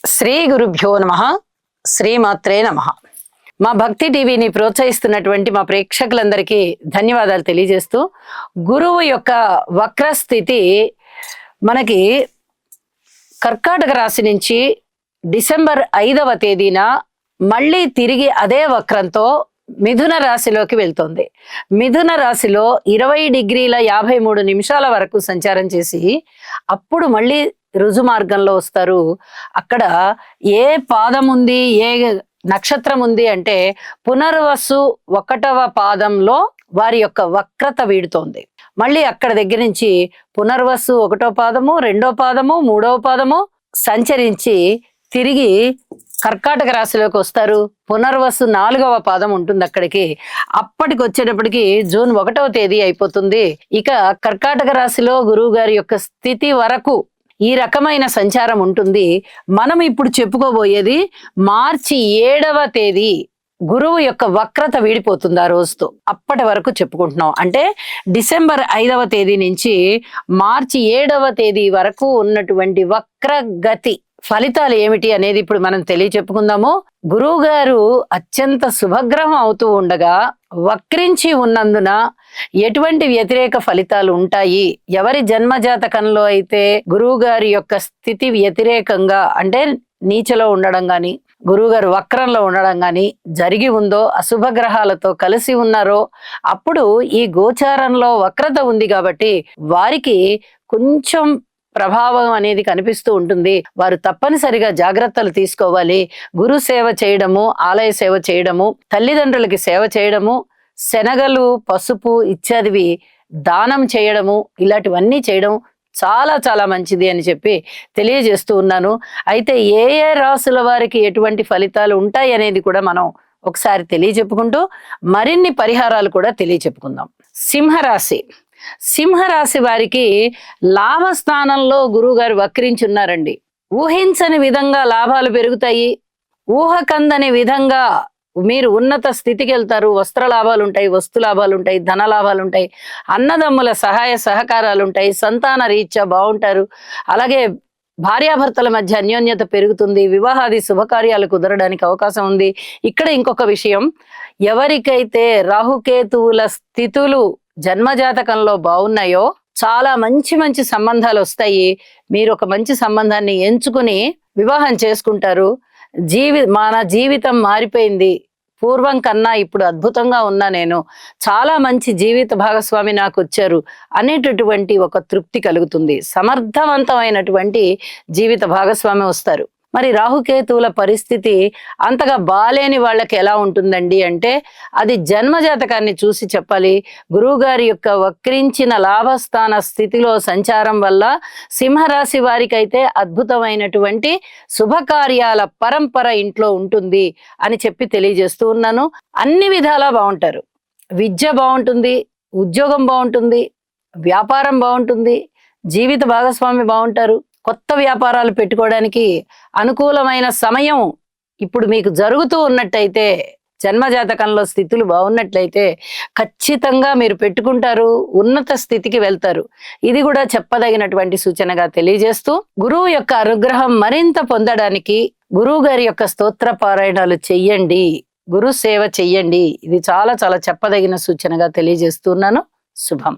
శ్రీ గురుభ్యో నమః. శ్రీమాత్రే నమః. మా భక్తి టీవీని ప్రోత్సహిస్తున్నటువంటి మా ప్రేక్షకులందరికీ ధన్యవాదాలు తెలియజేస్తూ, గురువు యొక్క వక్రస్థితి మనకి కర్కాటక రాశి నుంచి డిసెంబర్ 5వ తేదీన మళ్ళీ తిరిగి అదే వక్రంతో మిథున రాశిలోకి వెళ్తుంది. మిథున రాశిలో 20 డిగ్రీల 53 నిమిషాల వరకు సంచారం చేసి అప్పుడు మళ్ళీ రుజు మార్గంలో వస్తారు. అక్కడ ఏ పాదం ఉంది, ఏ నక్షత్రం ఉంది అంటే పునర్వసు 1వ పాదంలో వారి యొక్క వక్రత వీడుతోంది. మళ్ళీ అక్కడ దగ్గర నుంచి పునర్వసు 1వ పాదము, 2వ పాదము, 3వ పాదము సంచరించి తిరిగి కర్కాటక రాశిలోకి వస్తారు. పునర్వసు 4వ పాదం ఉంటుంది అక్కడికి. అప్పటికి వచ్చేటప్పటికి జూన్ 1వ తేదీ అయిపోతుంది. ఇక కర్కాటక రాశిలో గురువు గారి యొక్క స్థితి వరకు ఈ రకమైన సంచారం ఉంటుంది. మనం ఇప్పుడు చెప్పుకోబోయేది మార్చి 7వ తేదీ గురువు యొక్క వక్రత వీడిపోతుంది ఆ రోజుతో. అప్పటి వరకు చెప్పుకుంటున్నాం. అంటే డిసెంబర్ 5వ తేదీ నుంచి మార్చి 7వ తేదీ వరకు ఉన్నటువంటి వక్రగతి ఫలితాలు ఏమిటి అనేది ఇప్పుడు మనం తెలియచెప్పుకుందాము. గురువు గారు అత్యంత శుభగ్రహం అవుతూ ఉండగా వక్రించి ఉన్నందున ఎటువంటి వ్యతిరేక ఫలితాలు ఉంటాయి, ఎవరి జన్మజాతకంలో అయితే గురువు గారి యొక్క స్థితి వ్యతిరేకంగా అంటే నీచలో ఉండడం గాని, గురువుగారు వక్రంలో ఉండడం గాని జరిగి ఉందో, అశుభ గ్రహాలతో కలిసి ఉన్నారో, అప్పుడు ఈ గోచారంలో వక్రత ఉంది కాబట్టి వారికి కొంచెం ప్రభావం అనేది కనిపిస్తూ ఉంటుంది. వారు తప్పనిసరిగా జాగ్రత్తలు తీసుకోవాలి. గురు సేవ చేయడము, ఆలయ సేవ చేయడము, తల్లిదండ్రులకి సేవ చేయడము, శనగలు, పసుపు ఇత్యాదివి దానం చేయడము, ఇలాంటివన్నీ చేయడం చాలా చాలా మంచిది అని చెప్పి తెలియజేస్తూ ఉన్నాను. అయితే ఏ ఏ రాసుల వారికి ఎటువంటి ఫలితాలు ఉంటాయి అనేది కూడా మనం ఒకసారి తెలియచెప్పుకుంటూ మరిన్ని పరిహారాలు కూడా తెలియచెప్పుకుందాం. సింహరాశి. సింహరాశి వారికి లాభస్థానంలో గురువు గారు వక్రించున్నారండి. ఊహించని విధంగా లాభాలు పెరుగుతాయి. ఊహకందని విధంగా మీరు ఉన్నత స్థితికి వెళ్తారు. వస్త్ర లాభాలు ఉంటాయి, వస్తు లాభాలు ఉంటాయి, ధన లాభాలు ఉంటాయి, అన్నదమ్ముల సహాయ సహకారాలు ఉంటాయి, సంతాన రీత్యా బాగుంటారు. అలాగే భార్యాభర్తల మధ్య అన్యోన్యత పెరుగుతుంది. వివాహాది శుభకార్యాలు కుదరడానికి అవకాశం ఉంది. ఇక్కడ ఇంకొక విషయం, ఎవరికైతే రాహుకేతువుల స్థితులు జన్మజాతకంలో బాగున్నాయో చాలా మంచి మంచి సంబంధాలు వస్తాయి. మీరు ఒక మంచి సంబంధాన్ని ఎంచుకుని వివాహం చేసుకుంటారు. మన జీవితం మారిపోయింది, పూర్వం కన్నా ఇప్పుడు అద్భుతంగా ఉన్నా, నేను చాలా మంచి జీవిత భాగస్వామి నాకు వచ్చారు అనేటటువంటి ఒక తృప్తి కలుగుతుంది. సమర్థవంతమైనటువంటి జీవిత భాగస్వామి వస్తారు. మరి రాహుకేతువుల పరిస్థితి అంతగా బాలేని వాళ్ళకి ఎలా ఉంటుందండి అంటే అది జన్మజాతకాన్ని చూసి చెప్పాలి. గురువు గారి యొక్క వక్రించిన లాభస్థాన స్థితిలో సంచారం వల్ల సింహరాశి వారికి అయితే అద్భుతమైనటువంటి శుభకార్యాల పరంపర ఇంట్లో ఉంటుంది అని చెప్పి తెలియజేస్తూ ఉన్నాను. అన్ని విధాలా బాగుంటారు. విద్య బాగుంటుంది, ఉద్యోగం బాగుంటుంది, వ్యాపారం బాగుంటుంది, జీవిత భాగస్వామి బాగుంటారు. కొత్త వ్యాపారాలు పెట్టుకోవడానికి అనుకూలమైన సమయం ఇప్పుడు మీకు జరుగుతూ ఉన్నట్టయితే, జన్మజాతకంలో స్థితులు బాగున్నట్లయితే ఖచ్చితంగా మీరు పెట్టుకుంటారు, ఉన్నత స్థితికి వెళ్తారు. ఇది కూడా చెప్పదగినటువంటి సూచనగా తెలియజేస్తూ, గురువు యొక్క అనుగ్రహం మరింత పొందడానికి గురువు గారి యొక్క స్తోత్ర పారాయణాలు చెయ్యండి, గురు సేవ చెయ్యండి. ఇది చాలా చాలా చెప్పదగిన సూచనగా తెలియజేస్తున్నాను. శుభం.